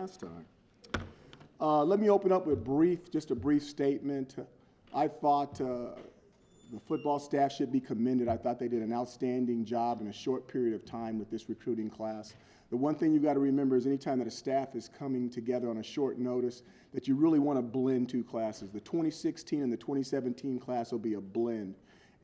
last time. Let me open up with just a brief statement. I thought the football staff should be commended. I thought they did an outstanding job in a short period of time with this recruiting class. The one thing you got to remember is anytime that a staff is coming together on a short notice, that you really want to blend two classes. The 2016 and the 2017 class will be a blend.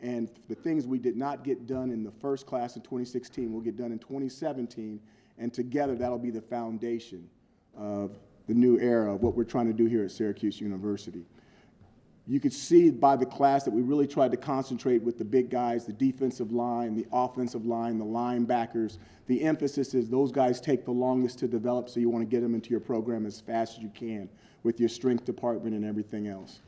And the things we did not get done in the first class in 2016 will get done in 2017, and together that'll be the foundation of the new era of what we're trying to do here at Syracuse University. You could see by the class that we really tried to concentrate with the big guys, the defensive line, the offensive line, the linebackers. The emphasis is those guys take the longest to develop, so you want to get them into your program as fast as you can with your strength department and everything else.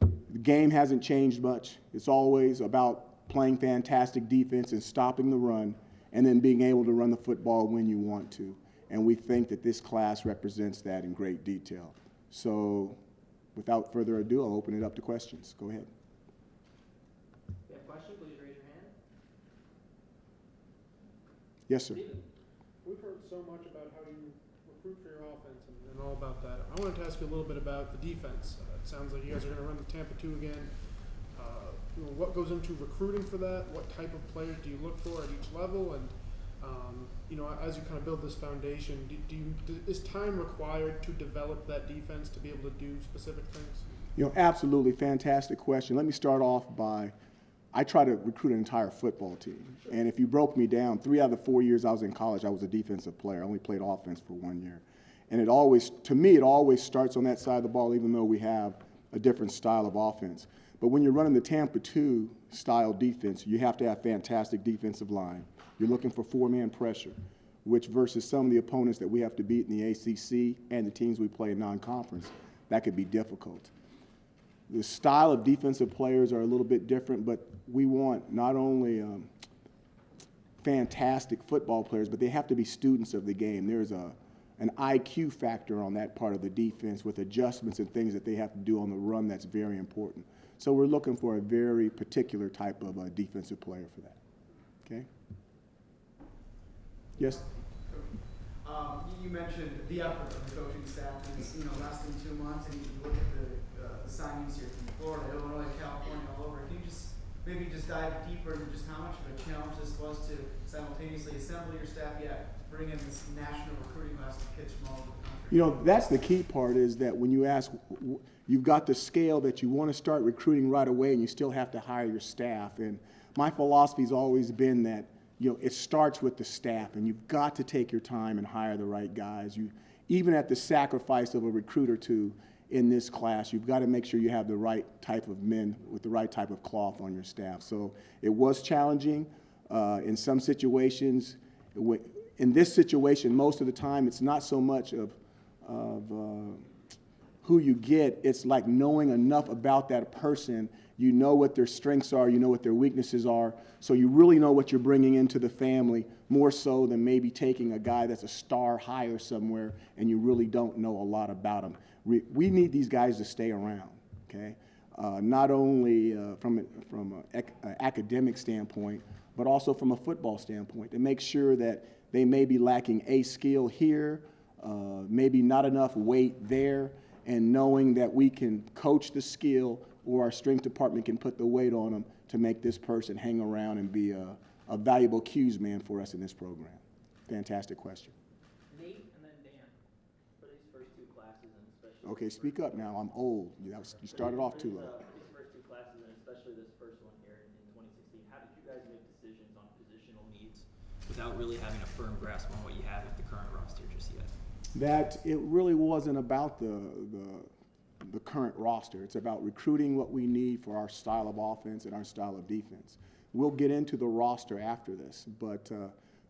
The game hasn't changed much. It's always about playing fantastic defense and stopping the run and then being able to run the football when you want to. And we think that this class represents that in great detail. So without further ado, I'll open it up to questions. Go ahead. If you have a question, please raise your hand. Yes, sir. We've heard so much about how you recruit for your offense and all about that. I wanted to ask you a little bit about the defense. It sounds like you guys are going to run the Tampa 2 again. What goes into recruiting for that? What type of players do you look for at each level? And as you kind of build this foundation, is time required to develop that defense to be able to do specific things? Absolutely. Fantastic question. Let me start off by, I try to recruit an entire football team. And if you broke me down, 3 out of the 4 years I was in college, I was a defensive player. I only played offense for 1 year. And it always starts on that side of the ball, even though we have a different style of offense. But when you're running the Tampa 2 style defense, you have to have fantastic defensive line. You're looking for 4-man pressure, which versus some of the opponents that we have to beat in the ACC and the teams we play in non-conference, that could be difficult. The style of defensive players are a little bit different, but we want not only fantastic football players, but they have to be students of the game. There's an IQ factor on that part of the defense with adjustments and things that they have to do on the run that's very important. So we're looking for a very particular type of defensive player for that. Okay? Yes? You mentioned the effort of the coaching staff in less than 2 months, and you look at the signings here from Florida, Illinois, California, all over. Can you maybe dive deeper into just how much of a challenge this was to simultaneously assemble your staff, yet bring in this national recruiting class of kids from all over the country? That's the key part, is that when you ask, you've got the scale that you want to start recruiting right away, and you still have to hire your staff. And my philosophy's always been that it starts with the staff, and you've got to take your time and hire the right guys. Even at the sacrifice of a recruit or two in this class, you've got to make sure you have the right type of men with the right type of cloth on your staff. So it was challenging in some situations. In this situation, most of the time, it's not so much of who you get. It's like knowing enough about that person. You know what their strengths are. You know what their weaknesses are. So you really know what you're bringing into the family, more so than maybe taking a guy that's a star hire somewhere and you really don't know a lot about him. We need these guys to stay around, okay? Not only from an academic standpoint, but also from a football standpoint, to make sure that they may be lacking a skill here, maybe not enough weight there, and knowing that we can coach the skill, or our strength department can put the weight on them to make this person hang around and be a valuable cues man for us in this program. Fantastic question. Nate and then Dan, for these first 2 classes, and especially... Okay, speak up now. I'm old. You started off too low. These first 2 classes, and especially this first one here in 2016, how did you guys make decisions on positional needs without really having a firm grasp on what you have with the current roster just yet? That it really wasn't about the current roster. It's about recruiting what we need for our style of offense and our style of defense. We'll get into the roster after this, but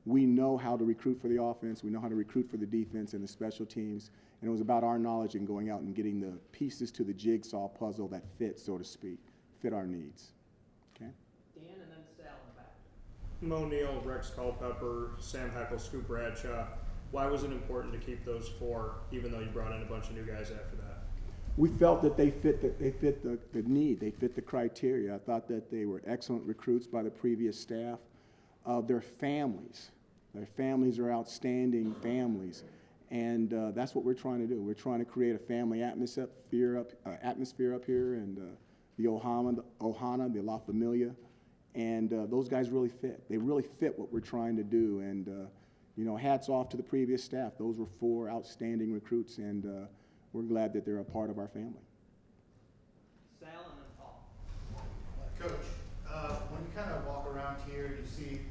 we know how to recruit for the offense, we know how to recruit for the defense and the special teams, and it was about our knowledge and going out and getting the pieces to the jigsaw puzzle that fit, so to speak, fit our needs. Okay? Dan and then Sal in the back. Mo Neal, Rex Culpepper, Sam Heckle, Scoop Bradshaw. Why was it important to keep those 4, even though you brought in a bunch of new guys after that? We felt that they fit the need, they fit the criteria. I thought that they were excellent recruits by the previous staff. Their families are outstanding families, And that's what we're trying to do. We're trying to create a family atmosphere up here, and the Ohana, the La Familia, and those guys really fit. They really fit what we're trying to do. And hats off to the previous staff. Those were 4 outstanding recruits, and we're glad that they're a part of our family. Sal and then Paul. Coach, when you kind of walk around here, you see,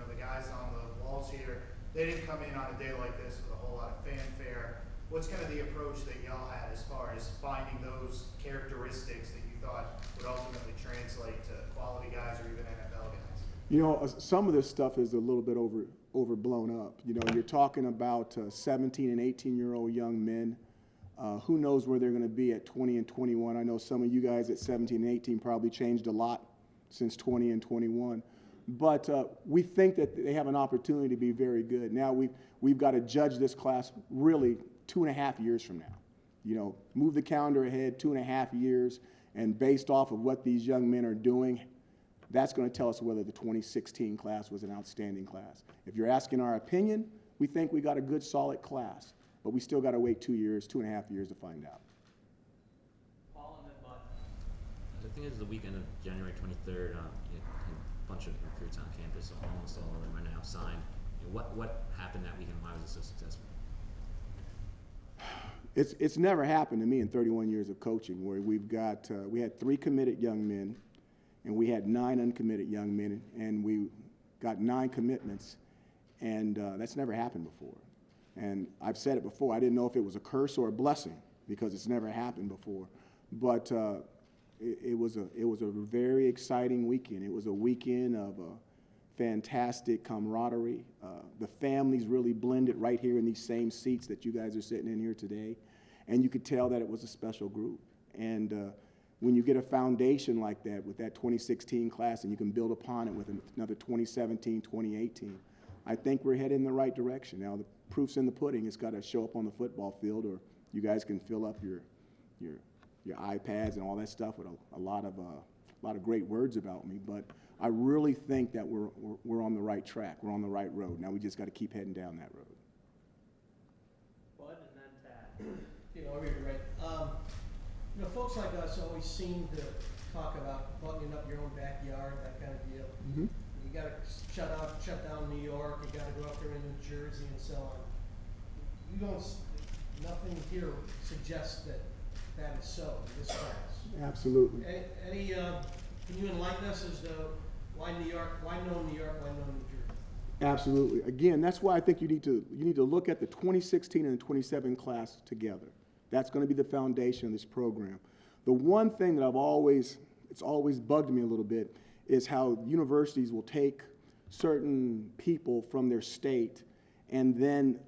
the guys on the walls here. They didn't come in on a day like this with a whole lot of fanfare. What's kind of the approach that y'all had as far as finding those characteristics that you thought would ultimately translate to quality guys or even NFL guys? Some of this stuff is a little bit overblown up. You're talking about 17 and 18-year-old young men. Who knows where they're going to be at 20 and 21. I know some of you guys at 17 and 18 probably changed a lot since 20 and 21. But we think that they have an opportunity to be very good. Now we've got to judge this class really 2.5 years from now. Move the calendar ahead 2.5 years, and based off of what these young men are doing, that's going to tell us whether the 2016 class was an outstanding class. If you're asking our opinion, we think we got a good, solid class, but we still got to wait 2.5 years to find out. Paul and then Bud. I think it's the weekend of January 23rd. A bunch of recruits on campus, almost all of them are now signed. What happened that weekend? Why was it so successful? It's never happened to me in 31 years of coaching where we had 3 committed young men, and we had 9 uncommitted young men, and we got 9 commitments, and that's never happened before. And I've said it before, I didn't know if it was a curse or a blessing because it's never happened before. But it was a very exciting weekend. It was a weekend of fantastic camaraderie. The families really blended right here in these same seats that you guys are sitting in here today. And you could tell that it was a special group. And when you get a foundation like that with that 2016 class and you can build upon it with another 2017, 2018, I think we're headed in the right direction. Now, the proof's in the pudding. It's got to show up on the football field, or you guys can fill up your iPads and all that stuff with a lot of great words about me. But I really think that we're on the right track. We're on the right road. Now we just got to keep heading down that road. Bud and then Tad. Over here, right. Folks like us always seem to talk about buttoning up your own backyard, that kind of deal. Mm-hmm. You got to shut down New York. You got to go up there in New Jersey and so on. Nothing here suggests that is so in this class. Absolutely. Can you enlighten us as to why New York, why no New York, why no New Jersey? Absolutely. Again, that's why I think you need to look at the 2016 and the 27 class together. That's going to be the foundation of this program. The one thing that it's always bugged me a little bit is how universities will take certain people from their state and then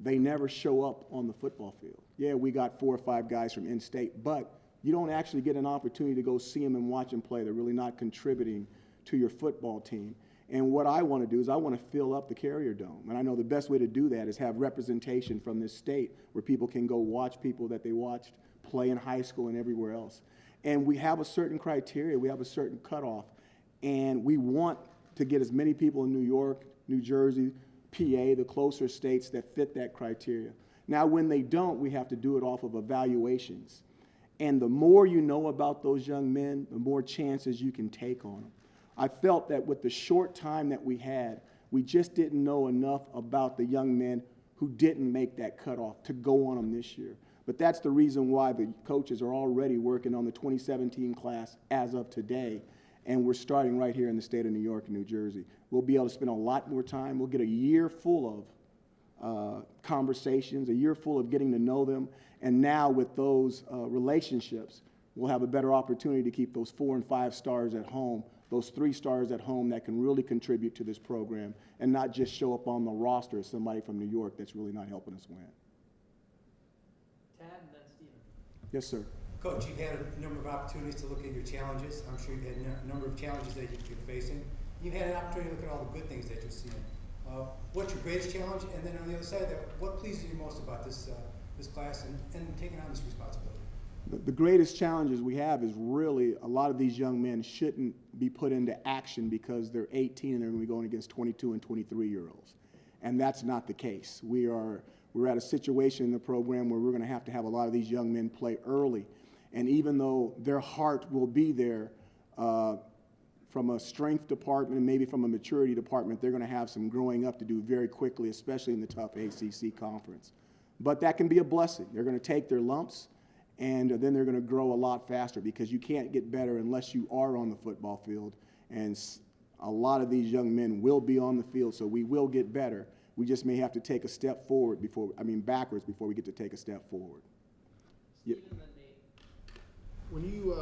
they never show up on the football field. Yeah, we got 4 or 5 guys from in-state, but you don't actually get an opportunity to go see them and watch them play. They're really not contributing to your football team. And what I want to do is I want to fill up the Carrier Dome. And I know the best way to do that is have representation from this state where people can go watch people that they watched play in high school and everywhere else. And we have a certain criteria. We have a certain cutoff. And we want to get as many people in New York, New Jersey, PA, the closer states that fit that criteria. Now, when they don't, we have to do it off of evaluations. And the more you know about those young men, the more chances you can take on them. I felt that with the short time that we had, we just didn't know enough about the young men who didn't make that cutoff to go on them this year. But that's the reason why the coaches are already working on the 2017 class as of today. And we're starting right here in the state of New York and New Jersey. We'll be able to spend a lot more time. We'll get a year full of conversations, a year full of getting to know them. And now with those relationships, we'll have a better opportunity to keep those 4 and 5 stars at home, those 3 stars at home that can really contribute to this program and not just show up on the roster as somebody from New York that's really not helping us win. Tad and then Steven. Yes, sir. Coach, you've had a number of opportunities to look at your challenges. I'm sure you've had a number of challenges that you're facing. You've had an opportunity to look at all the good things that you're seeing. What's your greatest challenge? And then on the other side of that, what pleases you most about this class and taking on this responsibility? The greatest challenges we have is really a lot of these young men shouldn't be put into action because they're 18 and they're going to be going against 22 and 23-year-olds. And that's not the case. We are we're at a situation in the program where we're going to have a lot of these young men play early. And even though their heart will be there from a strength department and maybe from a maturity department, they're going to have some growing up to do very quickly, especially in the tough ACC conference. But that can be a blessing. They're going to take their lumps, and then they're going to grow a lot faster, because you can't get better unless you are on the football field. And a lot of these young men will be on the field, so we will get better. We just may have to take a step forward backwards before we get to take a step forward. Yeah. Stephen, then Nate. When you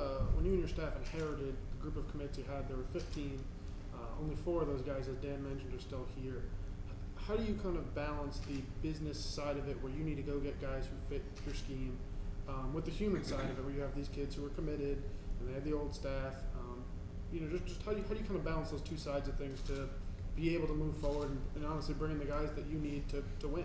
and your staff inherited the group of commits you had, there were 15. Only 4 of those guys, as Dan mentioned, are still here. How do you kind of balance the business side of it, where you need to go get guys who fit your scheme, with the human side of it, where you have these kids who are committed and they have the old staff? Just how do you kind of balance those two sides of things to be able to move forward and honestly bring in the guys that you need to win?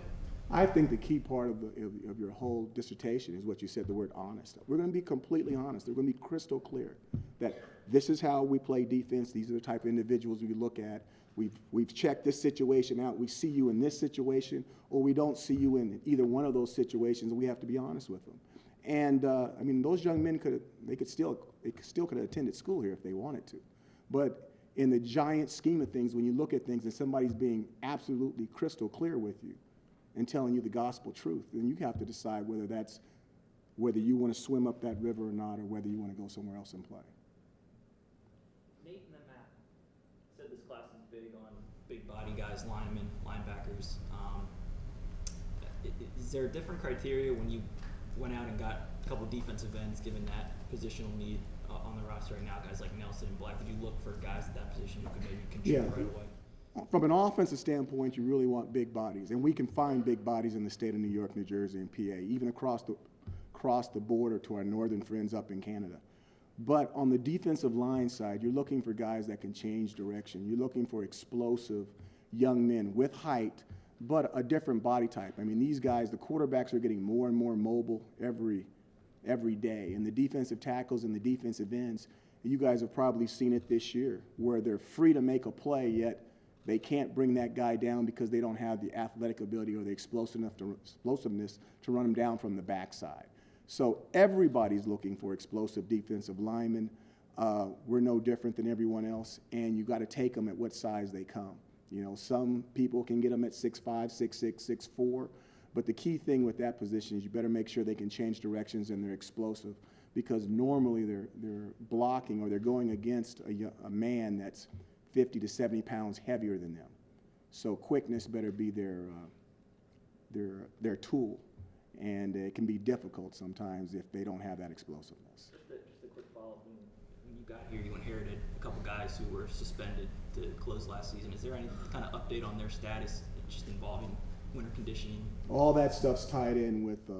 I think the key part of your whole dissertation is what you said, the word honest. We're going to be completely honest. We're going to be crystal clear that this is how we play defense. These are the type of individuals we look at. We've checked this situation out. We see you in this situation, or we don't see you in either one of those situations. We have to be honest with them. And those young men could have attended school here if they wanted to. But in the giant scheme of things, when you look at things and somebody's being absolutely crystal clear with you and telling you the gospel truth, then you have to decide whether you want to swim up that river or not, or whether you want to go somewhere else and play. Nate and then Matt said this class is big on big body guys, linemen, linebackers. Is there a different criteria when you went out and got a couple defensive ends, given that positional need on the roster right now, guys like Nelson and Black? Did you look for guys at that position who could maybe contribute right away? From an offensive standpoint, you really want big bodies, and we can find big bodies in the state of New York, New Jersey, and PA, even across the border to our northern friends up in Canada. But on the defensive line side, you're looking for guys that can change direction. You're looking for explosive young men with height, but a different body type. I mean, these guys, the quarterbacks are getting more and more mobile every day, and the defensive tackles and the defensive ends, you guys have probably seen it this year, where they're free to make a play, yet they can't bring that guy down because they don't have the athletic ability or the explosiveness to run him down from the backside. So everybody's looking for explosive defensive linemen. We're no different than everyone else, and you got to take them at what size they come. Some people can get them at 6'5", 6'6", 6'4", but the key thing with that position is you better make sure they can change directions and they're explosive, because normally they're blocking or they're going against a man that's 50 to 70 pounds heavier than them. So quickness better be their tool, and it can be difficult sometimes if they don't have that explosiveness. Just a quick follow-up. When you got here, you inherited a couple guys who were suspended to close last season. Is there any kind of update on their status, just involving winter conditioning? All that stuff's tied in with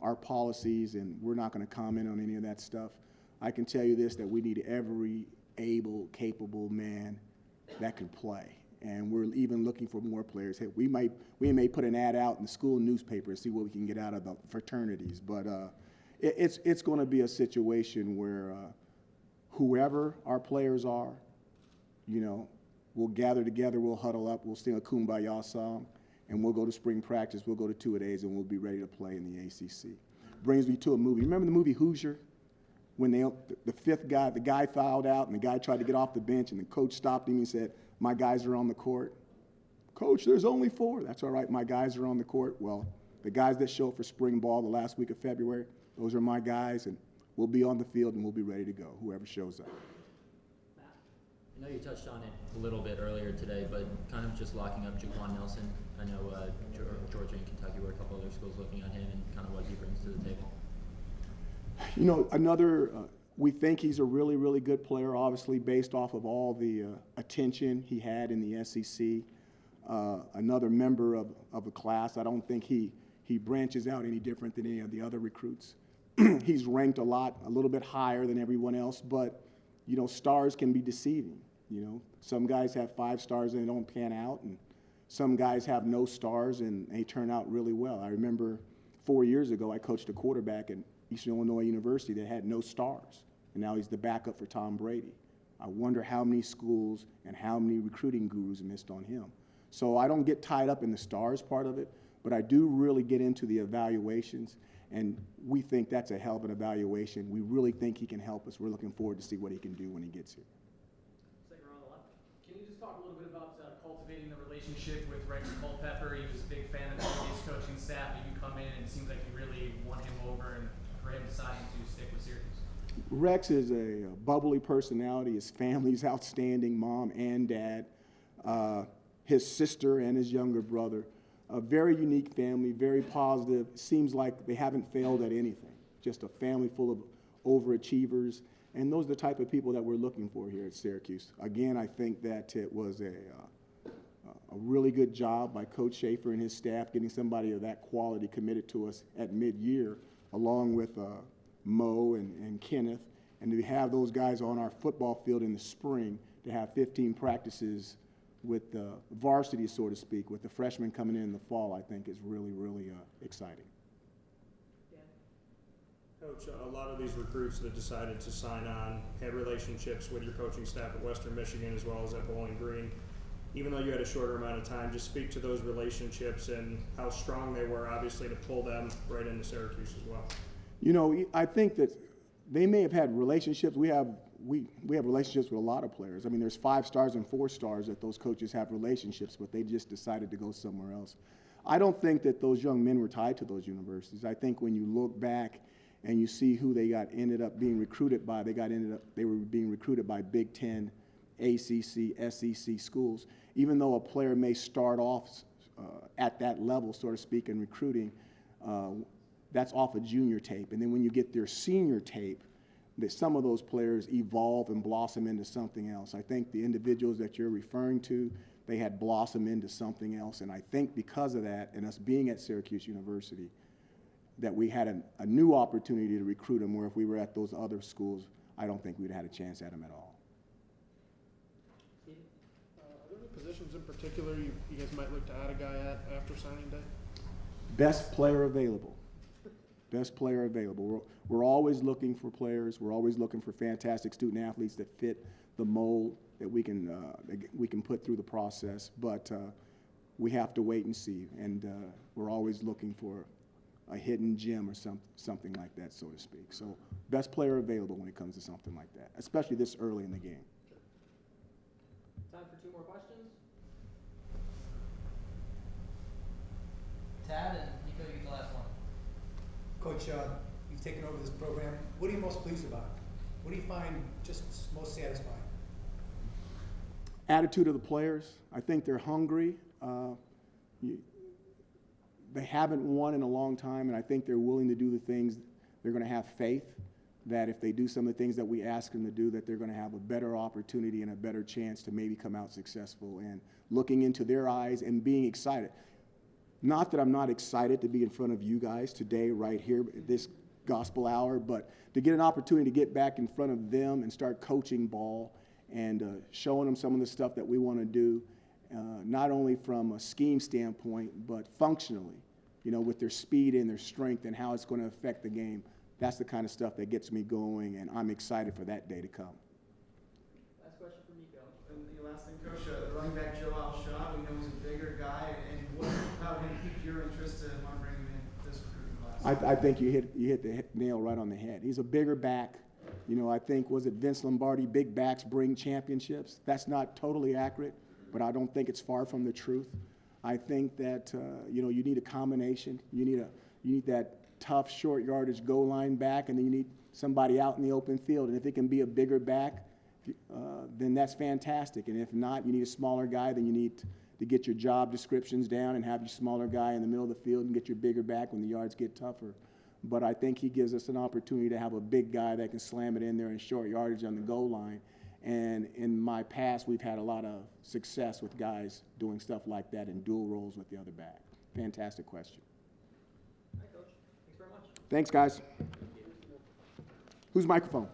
our policies, and we're not going to comment on any of that stuff. I can tell you this, that we need every able, capable man that can play, and we're even looking for more players. Hey, we may put an ad out in the school newspaper to see what we can get out of the fraternities, but it's going to be a situation where whoever our players are, we'll gather together, we'll huddle up, we'll sing a Kumbaya song, and we'll go to spring practice, we'll go to two-a-days, and we'll be ready to play in the ACC. Brings me to a movie. Remember the movie Hoosier? When the fifth guy, the guy fouled out, and the guy tried to get off the bench, and the coach stopped him and said, "My guys are on the court." "Coach, there's only 4. "That's all right, my guys are on the court." Well, the guys that show up for spring ball the last week of February, those are my guys, and we'll be on the field and we'll be ready to go, whoever shows up. I know you touched on it a little bit earlier today, but kind of just locking up Jaquan Nelson. I know Georgia and Kentucky were a couple other schools looking at him, and kind of what he brings to the table. We think he's a really, really good player, obviously, based off of all the attention he had in the SEC. Another member of a class. I don't think he branches out any different than any of the other recruits. He's ranked a little bit higher than everyone else, but, stars can be deceiving. Some guys have 5 stars and they don't pan out, and some guys have no stars and they turn out really well. I remember 4 years ago, I coached a quarterback at Eastern Illinois University that had no stars, and now he's the backup for Tom Brady. I wonder how many schools and how many recruiting gurus missed on him. So I don't get tied up in the stars part of it, But I do really get into the evaluations, and we think that's a hell of an evaluation. We really think he can help us. We're looking forward to see what he can do when he gets here. Second row on the left. Can you just talk a little bit about cultivating the relationship with Rex Culpepper? He was a big fan of his coaching staff, and you come in and it seems like you really won him over, and for him deciding to stick with Syracuse. Rex is a bubbly personality. His family's outstanding, mom and dad, his sister and his younger brother. A very unique family, very positive. Seems like they haven't failed at anything. Just a family full of overachievers. And those are the type of people that we're looking for here at Syracuse. Again, I think that it was a really good job by Coach Schaefer and his staff getting somebody of that quality committed to us at mid-year, along with Mo and Kenneth. And to have those guys on our football field in the spring, to have 15 practices with the varsity, so to speak, with the freshmen coming in the fall, I think is really, really exciting. Coach, a lot of these recruits that decided to sign on had relationships with your coaching staff at Western Michigan as well as at Bowling Green. Even though you had a shorter amount of time, just speak to those relationships and how strong they were, obviously, to pull them right into Syracuse as well. You know, I think that they may have had relationships. We have relationships with a lot of players. I mean, there's 5 stars and 4 stars that those coaches have relationships with. They just decided to go somewhere else. I don't think that those young men were tied to those universities. I think when you look back and you see who they ended up being recruited by, they were being recruited by Big Ten, ACC, SEC schools. Even though a player may start off at that level, so to speak, in recruiting, that's off a junior tape. And then when you get their senior tape, that some of those players evolve and blossom into something else. I think the individuals that you're referring to, they had blossomed into something else. And I think because of that, and us being at Syracuse University, that we had a new opportunity to recruit them, where if we were at those other schools, I don't think we'd had a chance at them at all. Are there any positions in particular you guys might look to add a guy at after signing day? Best player available. Best player available. We're always looking for players. We're always looking for fantastic student athletes that fit the mold that we can put through the process. But we have to wait and see. And we're always looking for a hidden gem or something like that, so to speak. So best player available when it comes to something like that, especially this early in the game. Time for 2 more questions. Tad and Nico, you get the last one. Coach, you've taken over this program. What are you most pleased about? What do you find just most satisfying? Attitude of the players. I think they're hungry. They haven't won in a long time, and I think they're willing to do the things. They're going to have faith that if they do some of the things that we ask them to do, that they're going to have a better opportunity and a better chance to maybe come out successful. And looking into their eyes and being excited. Not that I'm not excited to be in front of you guys today, right here, at this gospel hour, but to get an opportunity to get back in front of them and start coaching ball and showing them some of the stuff that we want to do, not only from a scheme standpoint, but functionally, you know, with their speed and their strength and how it's going to affect the game. That's the kind of stuff that gets me going, and I'm excited for that day to come. Last question for Nico. And the last thing, Coach, the running back Joe Alshon, we know he's a bigger guy, and what about him piqued your interest to want to bring him in this recruiting class? I think you hit the nail right on the head. He's a bigger back. You know, I think, was it Vince Lombardi, big backs bring championships? That's not totally accurate, but I don't think it's far from the truth. I think that, you know, you need a combination. You need that tough, short yardage goal line back, and then you need somebody out in the open field. And if it can be a bigger back, then that's fantastic. And if not, you need a smaller guy, then you need to get your job descriptions down and have your smaller guy in the middle of the field and get your bigger back when the yards get tougher. But I think he gives us an opportunity to have a big guy that can slam it in there in short yardage on the goal line. And in my past, we've had a lot of success with guys doing stuff like that in dual roles with the other back. Fantastic question. All right, Coach. Thanks very much. Thanks, guys. Whose microphone?